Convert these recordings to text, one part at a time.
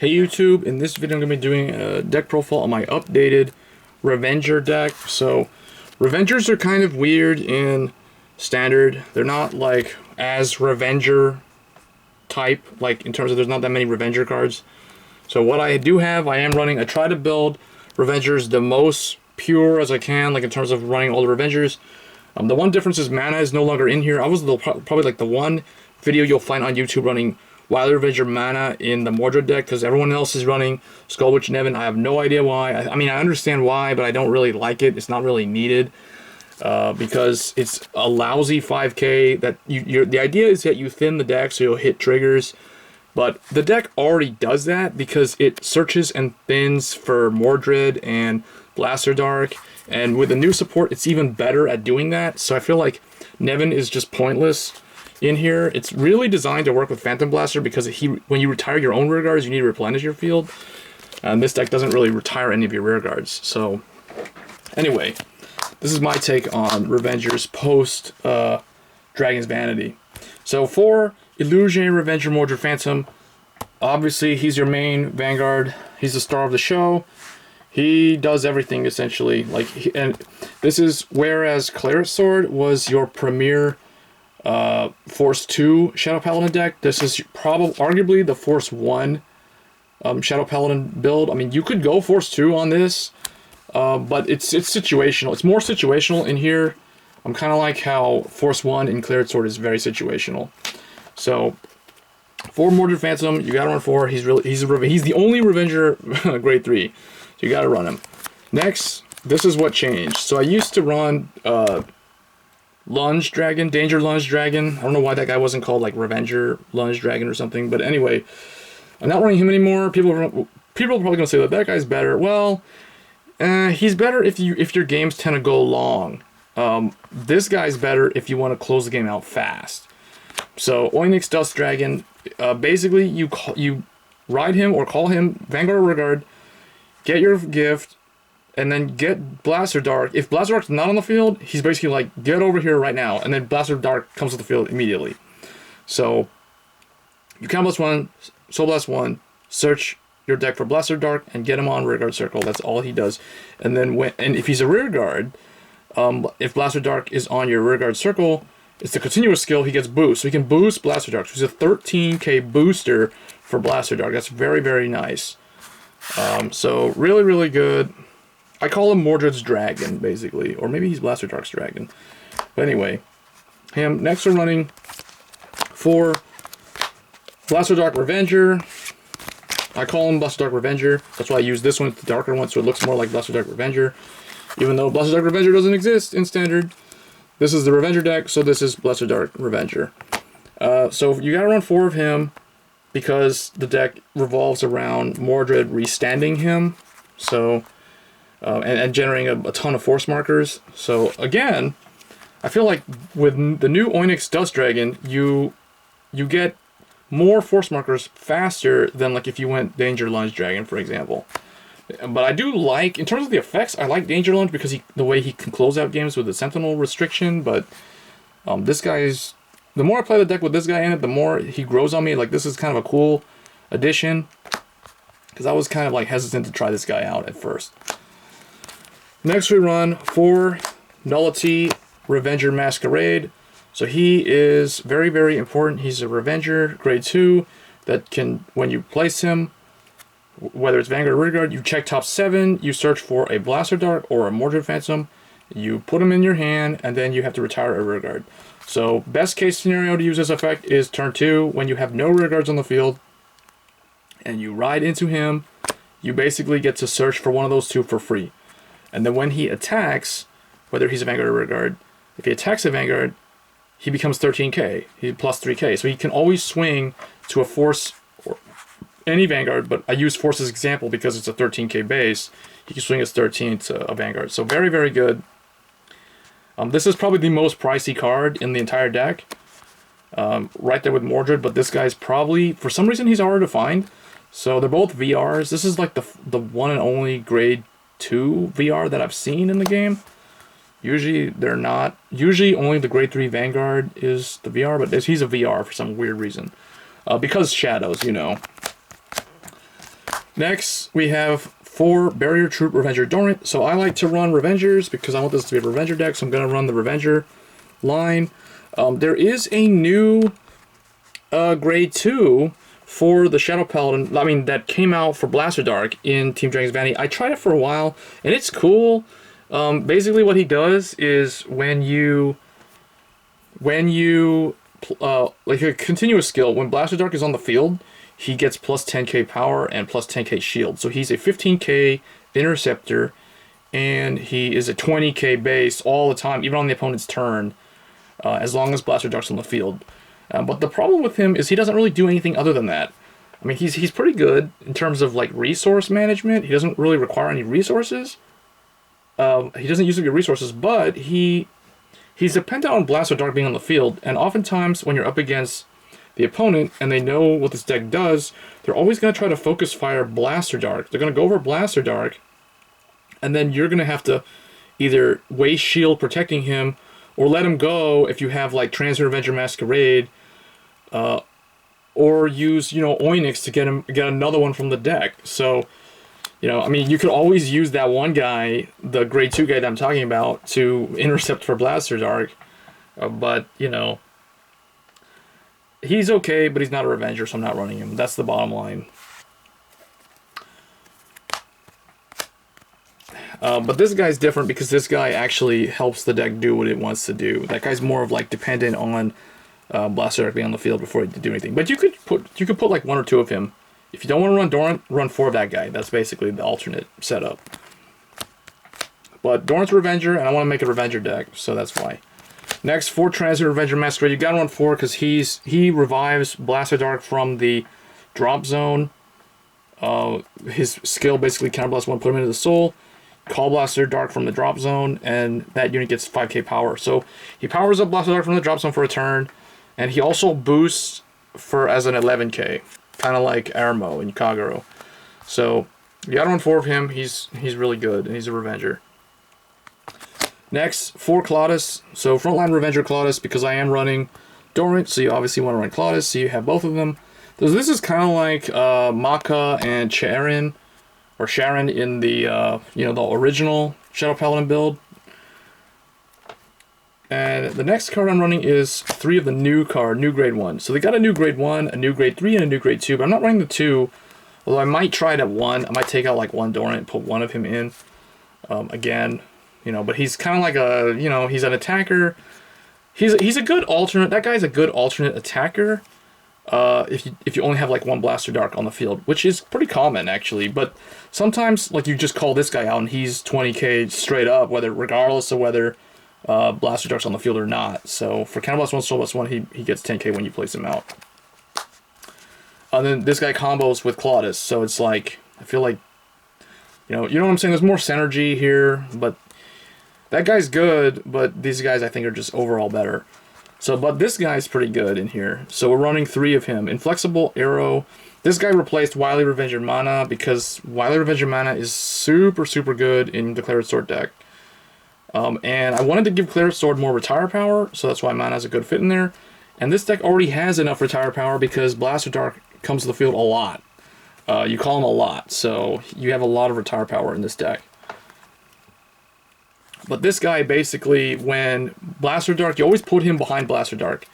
Hey YouTube, in this video I'm going to be doing a deck profile on my updated Revenger deck. So, Revengers are kind of weird in Standard. They're not like as Revenger type, like in terms of there's not that many Revenger cards. So what I do have, I am running, I try to build Revengers the most pure as I can, like in terms of running all the Revengers. The one difference is mana is no longer in here. I was probably like the one video you'll find on YouTube running Wily Revenger mana in the Mordred deck, because everyone else is running Skull Witch Nevin. I have no idea why. I mean, I understand why, but I don't really like it. It's not really needed because it's a lousy 5k. That the idea is that you thin the deck so you'll hit triggers, but the deck already does that because it searches and thins for Mordred and Blaster Dark, and with the new support, it's even better at doing that. So I feel like Nevin is just pointless in here. It's really designed to work with Phantom Blaster because when you retire your own rear guards, you need to replenish your field. And this deck doesn't really retire any of your rear guards. So anyway, this is my take on Revengers post Dragon's Vanity. So for Illusionary Revenger Mordred Phantom, obviously he's your main Vanguard. He's the star of the show. He does everything essentially. And this is whereas Claret Sword was your premier Force 2 Shadow Paladin deck, this is arguably the Force 1 Shadow Paladin build. I mean, you could go Force 2 on this, but it's situational. It's more situational in here. I'm kind of like how Force 1 in Claret Sword is very situational. So for Mordred Phantom, you gotta run 4. He's the only Revenger grade 3, so you gotta run him. Next, this is what changed. So I used to run Lunge Dragon, Danger Lunge Dragon. I don't know why that guy wasn't called like Revenger Lunge Dragon or something, but anyway, I'm not running him anymore. People are probably gonna say that guy's better. Well, he's better if your games tend to go long. This guy's better if you want to close the game out fast. So Onyx Dust Dragon, basically you ride him or call him Vanguard or Regard, get your gift, and then get Blaster Dark. If Blaster Dark's not on the field, he's basically like, get over here right now. And then Blaster Dark comes to the field immediately. So, you Counter Blast 1, Soul Blast 1, search your deck for Blaster Dark, and get him on Rear Guard Circle. That's all he does. And then, if he's a Rear Guard, if Blaster Dark is on your Rear Guard Circle, it's the continuous skill, he gets boost. So he can boost Blaster Dark. So he's a 13k booster for Blaster Dark. That's very, very nice. So, really, really good. I call him Mordred's Dragon, basically. Or maybe he's Blaster Dark's Dragon. But anyway, him. Next we're running for Blaster Dark Revenger. I call him Blaster Dark Revenger. That's why I use this one, it's the darker one, so it looks more like Blaster Dark Revenger. Even though Blaster Dark Revenger doesn't exist in Standard. This is the Revenger deck, so this is Blaster Dark Revenger. So you gotta run 4 of him because the deck revolves around Mordred restanding him. So and generating a ton of force markers. So again, I feel like with the new Onyx Dust Dragon, you get more force markers faster than like if you went Danger Lunge Dragon, for example. But I do like, in terms of the effects, I like Danger Lunge because the way he can close out games with the Sentinel restriction. But this guy's, the more I play the deck with this guy in it, the more he grows on me. Like, this is kind of a cool addition because I was kind of like hesitant to try this guy out at first. Next we run for Nullity Revenger Masquerade. So he is very, very important. He's a Revenger, grade 2, that can, when you place him, whether it's Vanguard or Rearguard, you check top 7, you search for a Blaster Dark or a Mordred Phantom, you put him in your hand, and then you have to retire a Rearguard. So best case scenario to use this effect is turn 2, when you have no Rearguards on the field, and you ride into him, you basically get to search for one of those 2 for free. And then when he attacks, whether he's a Vanguard or Rearguard, if he attacks a Vanguard, he becomes 13k. He's plus 3k. So he can always swing to a Force or any Vanguard, but I use Force as example because it's a 13k base. He can swing as 13 to a Vanguard. So very, very good. This is probably the most pricey card in the entire deck. Right there with Mordred, but this guy's probably, for some reason, he's harder to find. So they're both VRs. This is like the one and only grade 2 VR that I've seen in the game. Usually they're not. Usually only the grade 3 Vanguard is the VR, but he's a VR for some weird reason. Because shadows, you know. Next, we have 4 Barrier Troop Revenger Dorint. So I like to run Revengers because I want this to be a Revenger deck, so I'm going to run the Revenger line. There is a new grade 2 for the Shadow Paladin, I mean, that came out for Blaster Dark in Team Dragon's Vanity. I tried it for a while, and it's cool. Basically what he does is when you like a continuous skill, when Blaster Dark is on the field, he gets plus 10k power and plus 10k shield. So he's a 15k interceptor, and he is a 20k base all the time, even on the opponent's turn, as long as Blaster Dark's on the field. But the problem with him is he doesn't really do anything other than that. I mean, he's pretty good in terms of like resource management. He doesn't really require any resources. He doesn't use up your resources, but he's dependent on Blaster Dark being on the field, and oftentimes when you're up against the opponent and they know what this deck does, they're always going to try to focus fire Blaster Dark. They're going to go over Blaster Dark, and then you're going to have to either waste shield protecting him or let him go if you have like Transient Revenger Masquerade, or use, you know, Onyx to get another one from the deck. So, you know, I mean, you could always use that one guy, the grade 2 guy that I'm talking about, to intercept for Blaster Dark. But, you know, he's okay, but he's not a Revenger, so I'm not running him. That's the bottom line. But this guy's different because this guy actually helps the deck do what it wants to do. That guy's more of like dependent on Blaster Dark being on the field before he do anything. But you could put like 1 or 2 of him. If you don't want to run Dorint, run 4 of that guy. That's basically the alternate setup. But Dorint's Revenger, and I want to make a Revenger deck, so that's why. Next, 4 Transient Revenger Masquerade. You gotta run 4 because he revives Blaster Dark from the drop zone. His skill basically counterblast 1, put him into the soul. Call Blaster Dark from the drop zone, and that unit gets 5k power. So he powers up Blaster Dark from the drop zone for a turn, and he also boosts for as an 11k, kind of like Aramo in Kagero. So you gotta run 4 of him. He's really good, and he's a Revenger. Next, 4 Claudas. So Frontline Revenger Claudas, because I am running Dorint, so you obviously want to run Claudas, so you have both of them. So this is kind of like Maka and Sharon in the you know, the original Shadow Paladin build. And the next card I'm running is 3 of the new grade 1. So they got a new grade 1, a new grade 3, and a new grade 2, but I'm not running the 2, although I might try it at 1. I might take out like 1 Dorint, put 1 of him in again, you know, but he's kind of like a, you know, he's an attacker. He's a good alternate. That guy's a good alternate attacker. If you only have like 1 Blaster Dark on the field, which is pretty common actually, but sometimes like you just call this guy out and he's 20k straight up, regardless of whether Blaster Dark's on the field or not. So for Counterblast 1, Soul Blast 1, he gets 10k when you place him out. And then this guy combos with Claudas, so it's like, I feel like, you know what I'm saying? There's more synergy here, but that guy's good, but these guys I think are just overall better. So, but this guy's pretty good in here. So we're running 3 of him. Inflexible, Arrow. This guy replaced Wily Revenger Mana because Wily Revenger Mana is super, super good in the Declared Sword deck. And I wanted to give Declared Sword more retire power, so that's why Mana is a good fit in there. And this deck already has enough retire power because Blaster Dark comes to the field a lot. You call him a lot, so you have a lot of retire power in this deck. But this guy basically, when Blaster Dark, you always put him behind Blaster Dark.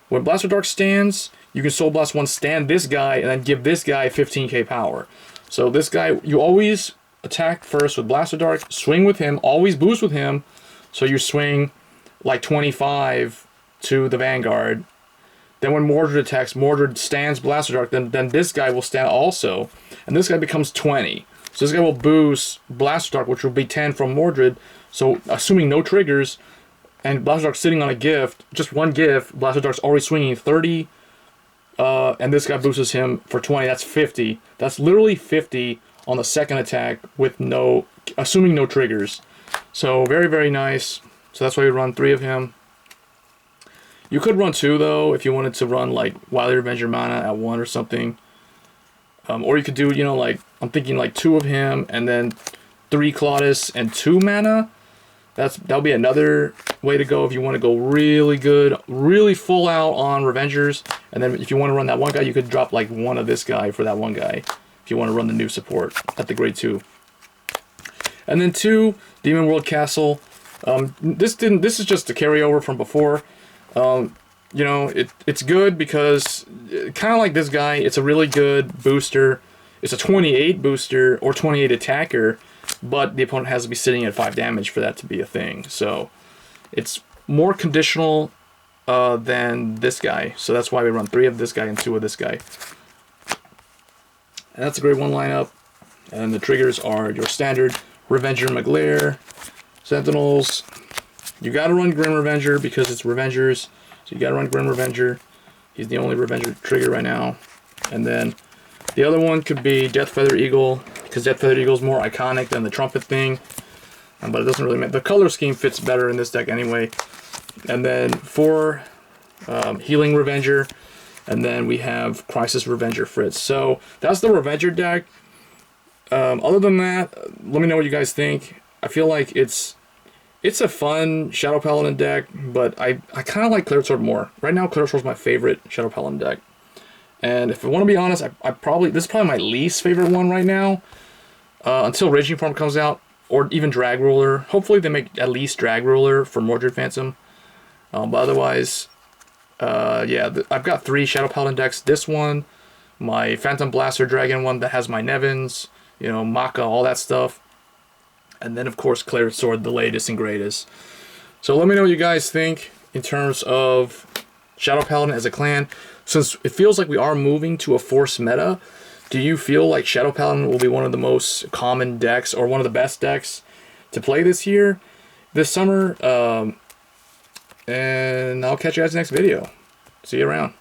When Blaster Dark stands, you can Soul Blast 1, stand this guy, and then give this guy 15k power. So this guy, you always attack first with Blaster Dark, swing with him, always boost with him, so you swing like 25 to the Vanguard. Then when Mordred attacks, Mordred stands Blaster Dark, then this guy will stand also, and this guy becomes 20. So this guy will boost Blaster Dark, which will be 10 from Mordred. So assuming no triggers, and Blaster Dark's sitting on a gift, just 1 gift, Blaster Dark's already swinging 30, and this guy boosts him for 20, that's 50. That's literally 50 on the second attack with assuming no triggers. So very, very nice. So that's why we run 3 of him. You could run 2 though, if you wanted to run like Wily Revenger Mana at 1 or something. Or you could do, you know, like, I'm thinking like 2 of him, and then 3 Claudas and 2 Mana. That'll be another way to go if you want to go really good, really full out on Revengers. And then if you want to run that 1 guy, you could drop like 1 of this guy for that 1 guy. if you want to run the new support at the grade 2. And then 2, Demon World Castle. This is just a carryover from before. You know, it's good because, kind of like this guy, it's a really good booster. It's a 28 booster or 28 attacker, but the opponent has to be sitting at 5 damage for that to be a thing. So it's more conditional than this guy. So that's why we run 3 of this guy and 2 of this guy. And that's a grade 1 lineup. And the triggers are your standard Revenger Maglair, Sentinels. You gotta run Grim Revenger because it's Revengers. So you gotta run Grim Revenger. He's the only Revenger trigger right now. And then the other one could be Death Feather Eagle, because Death Feather Eagle is more iconic than the Trumpet thing. But it doesn't really matter. The color scheme fits better in this deck anyway. And then 4 Healing Revenger. And then we have Crisis Revenger Fritz. So that's the Revenger deck. Other than that, let me know what you guys think. I feel like it's a fun Shadow Paladin deck, but I kind of like Clear Sword more. Right now, Clear Sword is my favorite Shadow Paladin deck. And if I want to be honest, this is probably my least favorite one right now. Until Raging Form comes out, or even Drag Ruler. Hopefully they make at least Drag Ruler for Mordred Phantom. But otherwise, yeah, I've got 3 Shadow Paladin decks. This one, my Phantom Blaster Dragon one that has my Nevins, you know, Maka, all that stuff. And then, of course, Clear Sword, the latest and greatest. So let me know what you guys think in terms of Shadow Paladin as a clan. Since it feels like we are moving to a Force meta, do you feel like Shadow Paladin will be one of the most common decks or one of the best decks to play this summer? And I'll catch you guys in the next video. See you around.